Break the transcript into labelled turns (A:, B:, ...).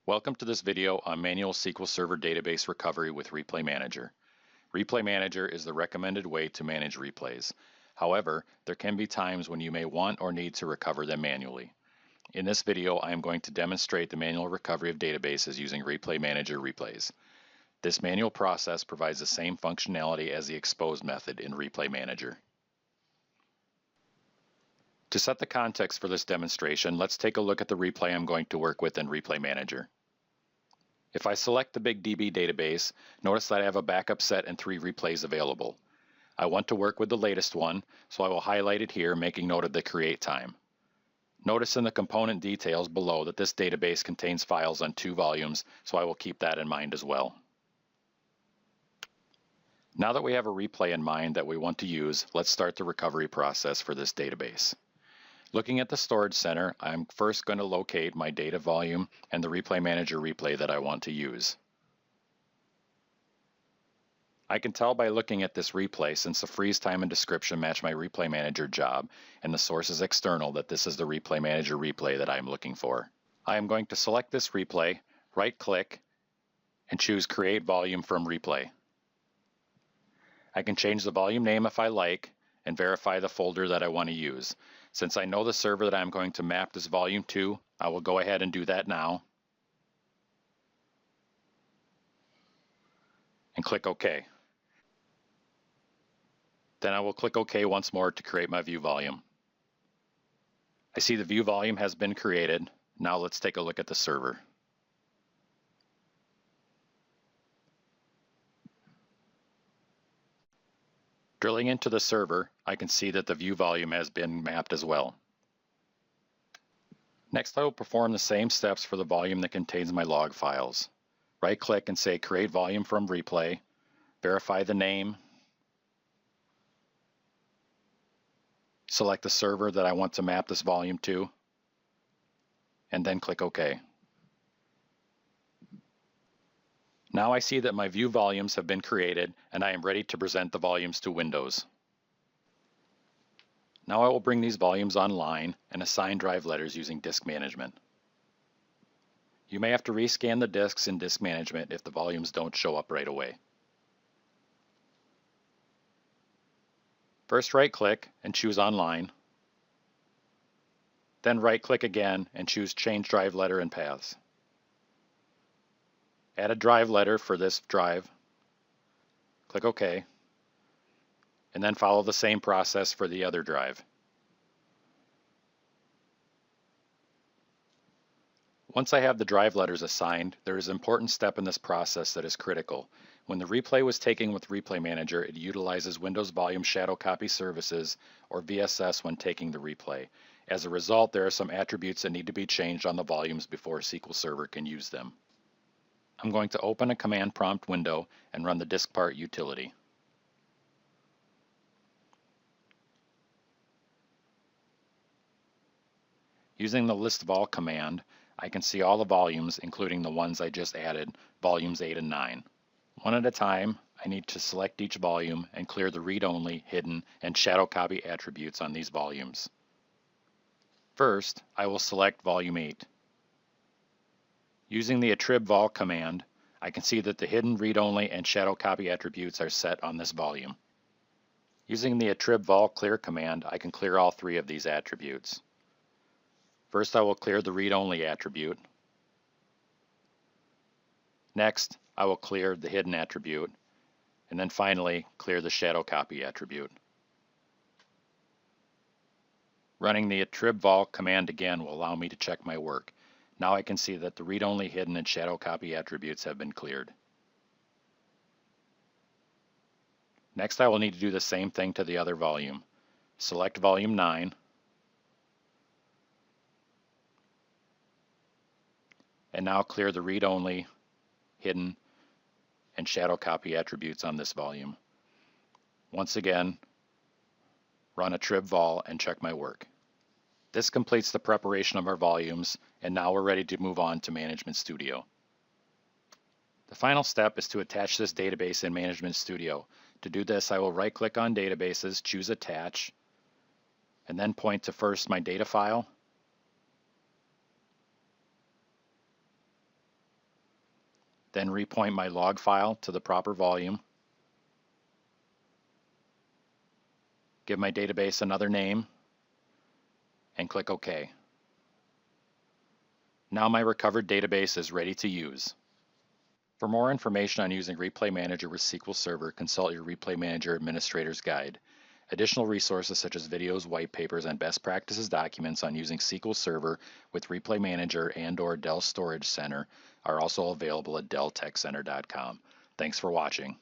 A: Welcome to this video on manual SQL Server database recovery with Replay Manager. Replay Manager is the recommended way to manage replays. However, there can be times when you may want or need to recover them manually. In this video, I am going to demonstrate the manual recovery of databases using Replay Manager replays. This manual process provides the same functionality as the expose method in Replay Manager. To set the context for this demonstration, let's take a look at the replay I'm going to work with in Replay Manager. If I select the Big DB database, notice that I have a backup set and 3 replays available. I want to work with the latest one, so I will highlight it here, making note of the create time. Notice in the component details below that this database contains files on 2 volumes, so I will keep that in mind as well. Now that we have a replay in mind that we want to use, let's start the recovery process for this database. Looking at the storage center, I'm first going to locate my data volume and the Replay Manager replay that I want to use. I can tell by looking at this replay, since the freeze time and description match my Replay Manager job and the source is external, that this is the Replay Manager replay that I am looking for. I am going to select this replay, right-click, and choose Create Volume from Replay. I can change the volume name if I like and verify the folder that I want to use. Since I know the server that I'm going to map this volume to, I will go ahead and do that now. And click OK. Then I will click OK once more to create my view volume. I see the view volume has been created. Now let's take a look at the server. Drilling into the server, I can see that the view volume has been mapped as well. Next, I will perform the same steps for the volume that contains my log files. Right-click and say Create Volume from Replay, verify the name, select the server that I want to map this volume to, and then click OK. Now I see that my view volumes have been created and I am ready to present the volumes to Windows. Now I will bring these volumes online and assign drive letters using disk management. You may have to rescan the disks in disk management if the volumes don't show up right away. First right-click and choose Online. Then right-click again and choose Change Drive Letter and Paths. Add a drive letter for this drive. Click OK. And then follow the same process for the other drive. Once I have the drive letters assigned, there is an important step in this process that is critical. When the replay was taken with Replay Manager, it utilizes Windows Volume Shadow Copy Services, or VSS, when taking the replay. As a result, there are some attributes that need to be changed on the volumes before SQL Server can use them. I'm going to open a command prompt window and run the diskpart utility. Using the list of all command, I can see all the volumes, including the ones I just added, volumes 8 and 9. One at a time, I need to select each volume and clear the read-only, hidden, and shadow copy attributes on these volumes. First, I will select volume 8. Using the attrib vol command, I can see that the hidden, read-only, and shadow copy attributes are set on this volume. Using the attrib vol clear command, I can clear all 3 of these attributes. First, I will clear the read-only attribute. Next, I will clear the hidden attribute. And then finally, clear the shadow copy attribute. Running the attrib vol command again will allow me to check my work. Now I can see that the read-only, hidden, and shadow copy attributes have been cleared. Next, I will need to do the same thing to the other volume. Select volume 9. And now clear the read-only, hidden, and shadow copy attributes on this volume. Once again, run attrib vol and check my work. This completes the preparation of our volumes, and now we're ready to move on to Management Studio. The final step is to attach this database in Management Studio. To do this, I will right-click on Databases, choose Attach, and then point to first my data file, Then repoint my log file to the proper volume. Give my database another name and click OK. Now my recovered database is ready to use. For more information on using Replay Manager with SQL Server, consult your Replay Manager Administrator's Guide. Additional resources such as videos, white papers, and best practices documents on using SQL Server with Replay Manager and/or Dell Storage Center are also available at delltechcenter.com. Thanks for watching.